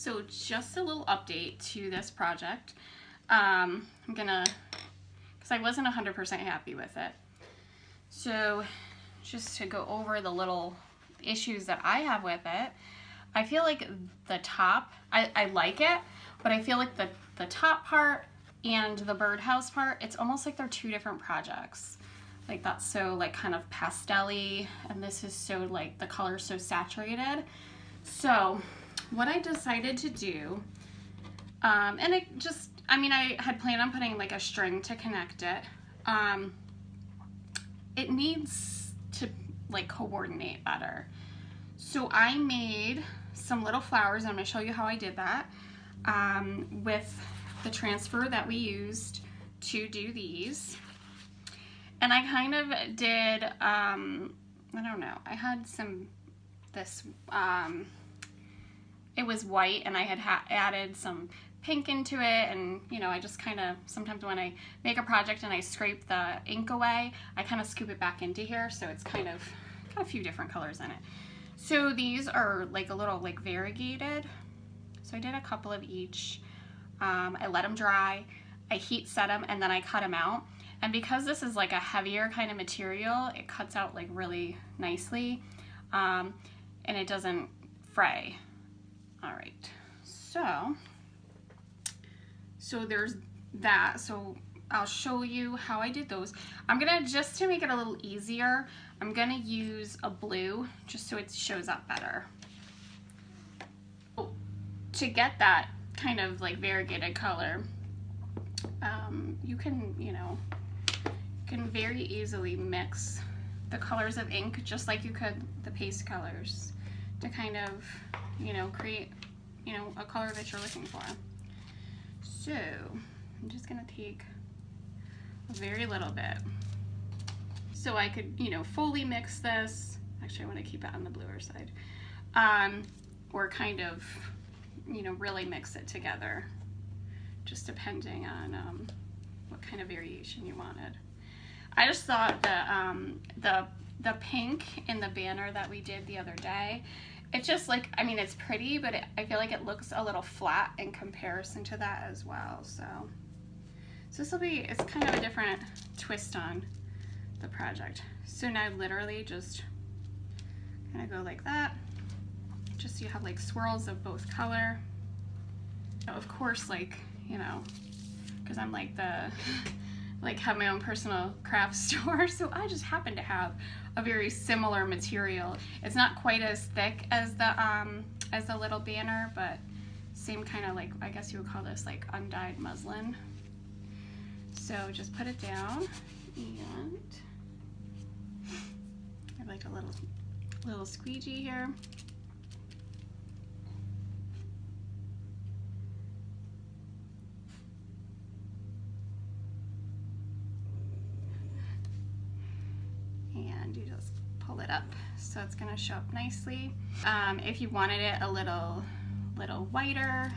So just a little update to this project. I'm gonna, because I wasn't 100% happy with it. So just to go over the little issues that I have with it, I feel like the top, I like it, but I feel like the top part and the birdhouse part, it's almost like they're two different projects. Like that's so like kind of pastel-y, and this is so like the color's so saturated. So what I decided to do, and it just, I mean, I had planned on putting like a string to connect it. It needs to like coordinate better. So I made some little flowers, and I'm gonna show you how I did that, with the transfer that we used to do these. And I kind of did, I don't know, I had this, it was white, and I had added some pink into it, and you know, I just kind of, sometimes when I make a project and I scrape the ink away, I kind of scoop it back into here, so it's kind of got a few different colors in it. So these are like a little like variegated, so I did a couple of each. I let them dry, I heat set them, and then I cut them out. And because this is like a heavier kind of material, it cuts out like really nicely, and it doesn't fray. All right, so there's that. So I'll show you how I did those. I'm gonna, just to make it a little easier, I'm gonna use a blue just so it shows up better. To get that kind of like variegated color, you can, you know, can very easily mix the colors of ink just like you could the paste colors to kind of, you know, create, you know, a color that you're looking for. So I'm just gonna take a very little bit so I could, you know, fully mix this. Actually, I want to keep it on the bluer side, or kind of, you know, really mix it together, just depending on what kind of variation you wanted. I just thought that the pink in the banner that we did the other day, it's just like, I mean, it's pretty, but I feel like it looks a little flat in comparison to that as well. So this will be, it's kind of a different twist on the project. So now literally just kind of go like that, just so you have like swirls of both color. Of course, like, you know, because I'm like like have my own personal craft store, so I just happen to have a very similar material. It's not quite as thick as the little banner, but same kind of, like, I guess you would call this like undyed muslin. So just put it down, and I have like a little squeegee here. And you just pull it up so it's going to show up nicely. If you wanted it a little whiter,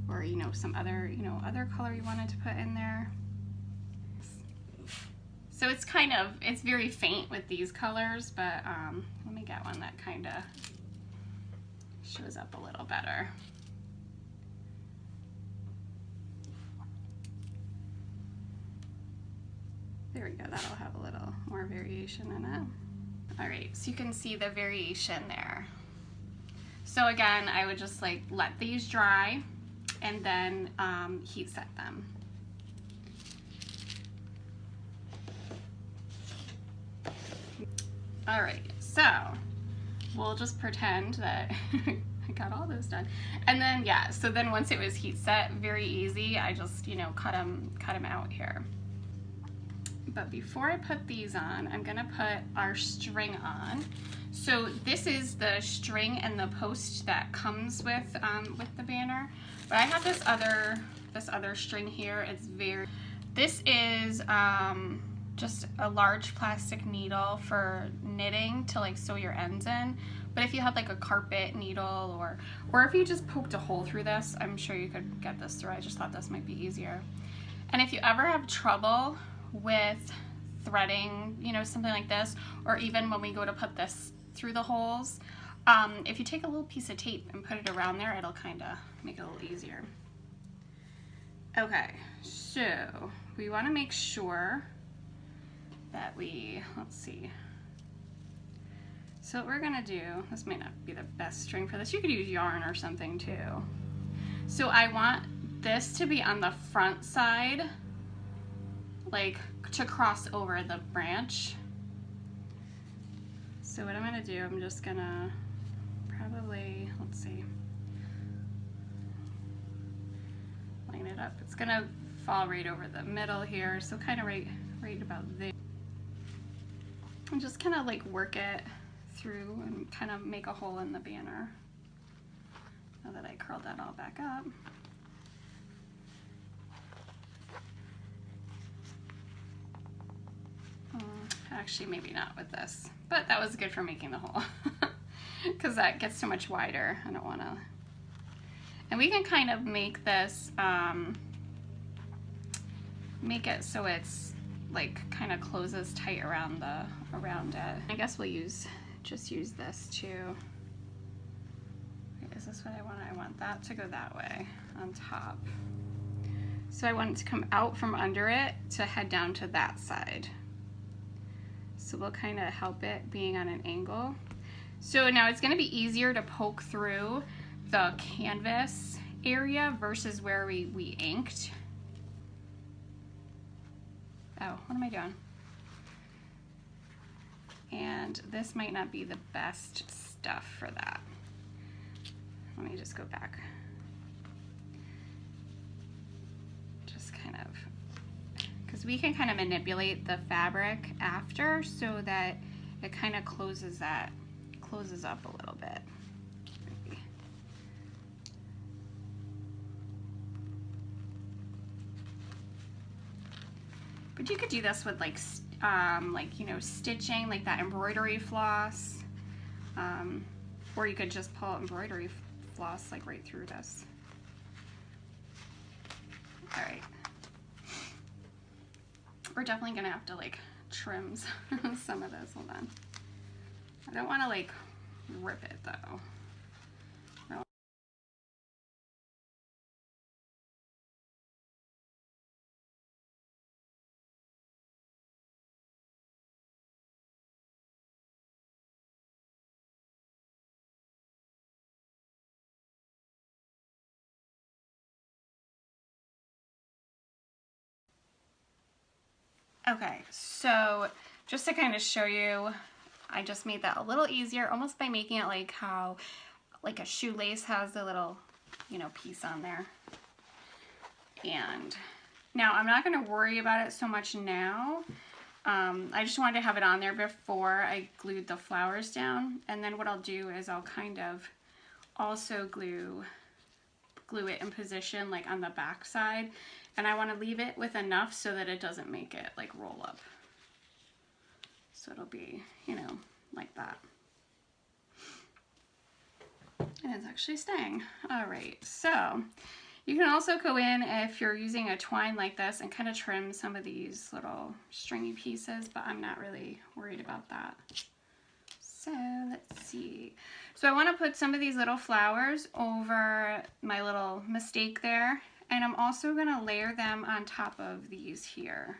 or, you know, some other, you know, other color you wanted to put in there. So it's kind of, it's very faint with these colors, but let me get one that kind of shows up a little better. There we go, that'll have a little more variation in it. All right, so you can see the variation there. So again, I would just like let these dry and then heat set them. All right, so we'll just pretend that I got all those done. And then, yeah, so then once it was heat set, very easy, I just, you know, cut them out here. But before I put these on, I'm gonna put our string on. So this is the string and the post that comes with the banner. But I have this other string here. This is just a large plastic needle for knitting to like sew your ends in. But if you had like a carpet needle, or if you just poked a hole through this, I'm sure you could get this through. I just thought this might be easier. And if you ever have trouble with threading, you know, something like this, or even when we go to put this through the holes, If you take a little piece of tape and put it around there, it'll kind of make it a little easier. Okay, so we want to make sure that we, let's see. So what we're gonna do, this may not be the best string for this. You could use yarn or something too. So I want this to be on the front side, like to cross over the branch. So what I'm gonna do, I'm just gonna probably, let's see, line it up. It's gonna fall right over the middle here, so kind of right about there. And just kind of like work it through and kind of make a hole in the banner. Now that I curled that all back up. Actually, maybe not with this, but that was good for making the hole because that gets so much wider. I don't want to. And we can kind of make this, make it so it's like kind of closes tight around it. I guess we'll just use this too. Wait, is this what I want? I want that to go that way on top. So I want it to come out from under it to head down to that side. So we'll kind of help it being on an angle. So now it's going to be easier to poke through the canvas area versus where we inked. Oh, what am I doing? And this might not be the best stuff for that. Let me just go back. Just kind of, because we can kind of manipulate the fabric after so that it kind of closes up a little bit. Maybe. But you could do this with like you know, stitching, like that embroidery floss, or you could just pull embroidery floss like right through this. All right. We're definitely gonna have to like trim some of this. Hold on. I don't want to like rip it though. No. Okay, so just to kind of show you, I just made that a little easier, almost by making it like how like a shoelace has the little, you know, piece on there. And now I'm not going to worry about it so much now. I just wanted to have it on there before I glued the flowers down. And then what I'll do is I'll kind of also glue it in position like on the back side. And I want to leave it with enough so that it doesn't make it like roll up. So it'll be, you know, like that. And it's actually staying. All right, so you can also go in if you're using a twine like this and kind of trim some of these little stringy pieces, but I'm not really worried about that. So let's see. So I want to put some of these little flowers over my little mistake there. And I'm also going to layer them on top of these here.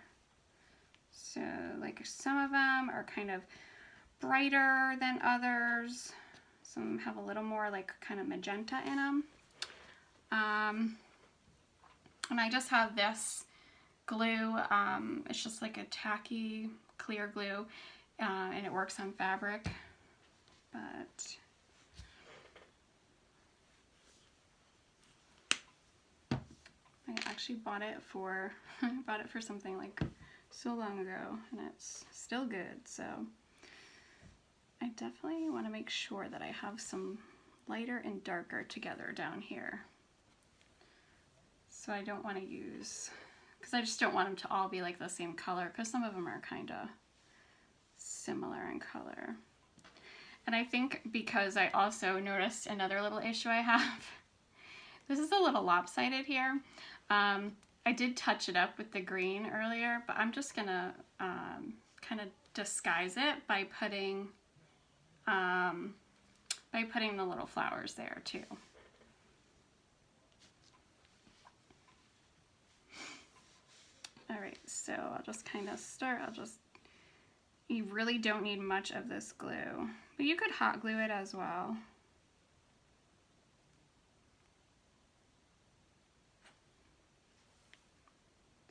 So like some of them are kind of brighter than others. Some have a little more like kind of magenta in them. And I just have this glue. It's just like a tacky clear glue and it works on fabric. But I actually bought it for something like so long ago and it's still good, so I definitely want to make sure that I have some lighter and darker together down here. So I don't want to use, because I just don't want them to all be like the same color, because some of them are kind of similar in color. And I think because I also noticed another little issue I have, this is a little lopsided here. I did touch it up with the green earlier, but I'm just gonna kind of disguise it by putting by putting the little flowers there too. All right, so I'll just kind of start, you really don't need much of this glue, but you could hot glue it as well.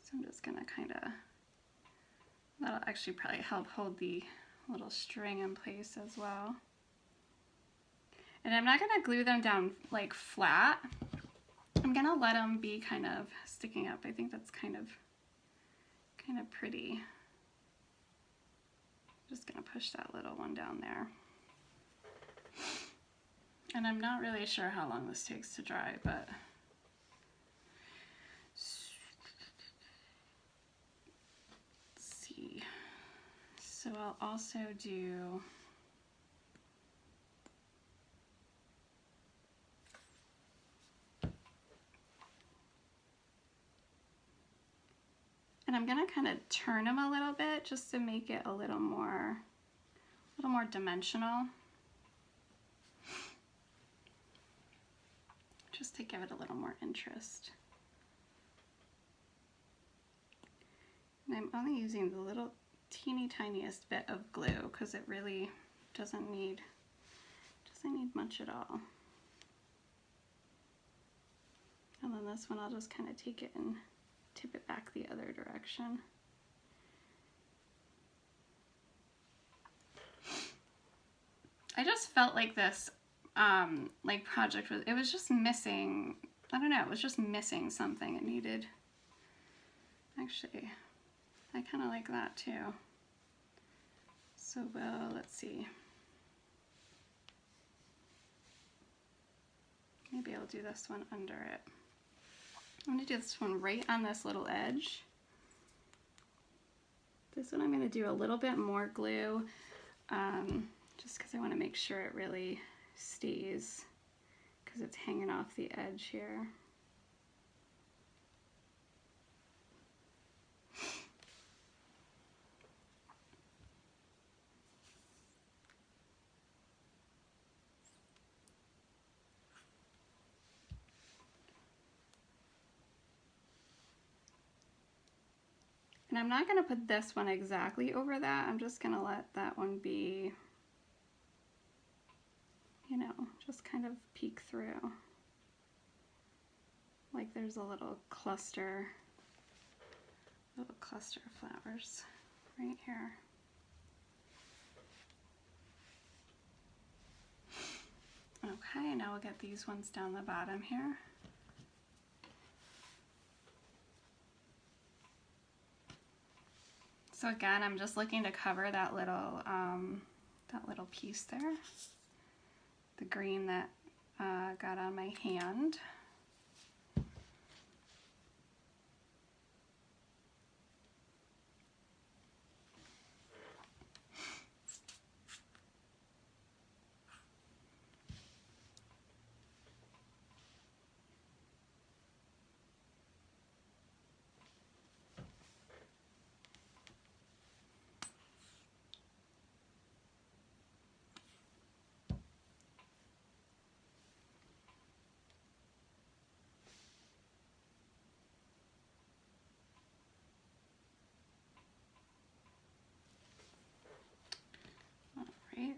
So I'm just gonna kind of, that'll actually probably help hold the little string in place as well. And I'm not gonna glue them down like flat. I'm gonna let them be kind of sticking up. I think that's kind of pretty. Just gonna push that little one down there. And I'm not really sure how long this takes to dry, but let's see. So I'll also do and I'm gonna kind of turn them a little bit just to make it a little more dimensional. Just to give it a little more interest. And I'm only using the little teeny tiniest bit of glue because it really doesn't need much at all. And then this one I'll just kind of take it and tip it back the other direction. I just felt like this project was just missing, I don't know, it was just missing something. It needed, actually, I kind of like that too. So let's see. Maybe I'll do this one under it. I'm gonna do this one right on this little edge. This one I'm gonna do a little bit more glue, just because I want to make sure it really stays, because it's hanging off the edge here. And I'm not going to put this one exactly over that. I'm just going to let that one be, you know, just kind of peek through. Like there's a little cluster of flowers right here. Okay, now we'll get these ones down the bottom here. So again, I'm just looking to cover that little piece there, the green that got on my hand.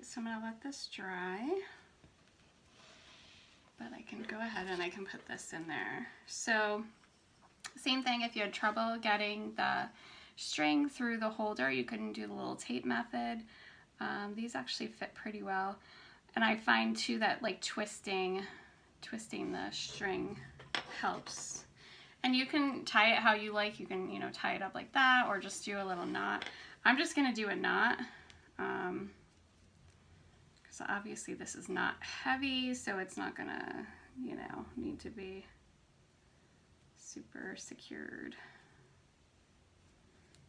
So I'm going to let this dry, but I can go ahead and I can put this in there. So same thing, if you had trouble getting the string through the holder, you can do the little tape method. These actually fit pretty well. And I find too that like twisting the string helps. And you can tie it how you like. You can, you know, tie it up like that or just do a little knot. I'm just going to do a knot. So obviously this is not heavy, so it's not gonna, you know, need to be super secured.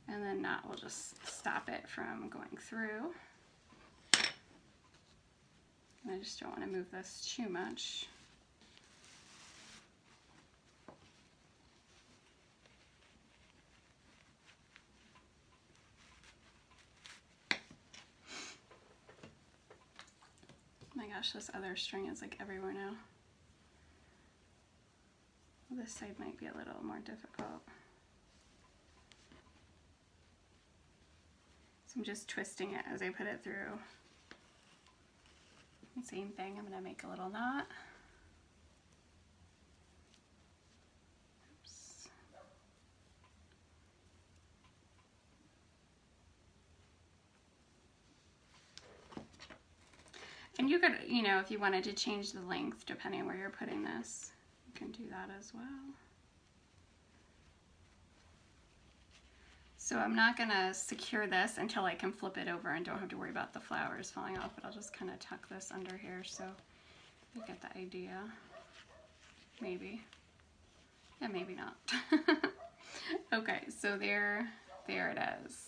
And then knot will just stop it from going through. And I just don't want to move this too much. My gosh, this other string is like everywhere now. This side might be a little more difficult. So I'm just twisting it as I put it through. Same thing, I'm gonna make a little knot. Oops. And you could, you know, if you wanted to change the length depending on where you're putting this, you can do that as well. So I'm not gonna secure this until I can flip it over and don't have to worry about the flowers falling off, but I'll just kind of tuck this under here so you get the idea. Maybe. Yeah, maybe not. Okay, so there it is.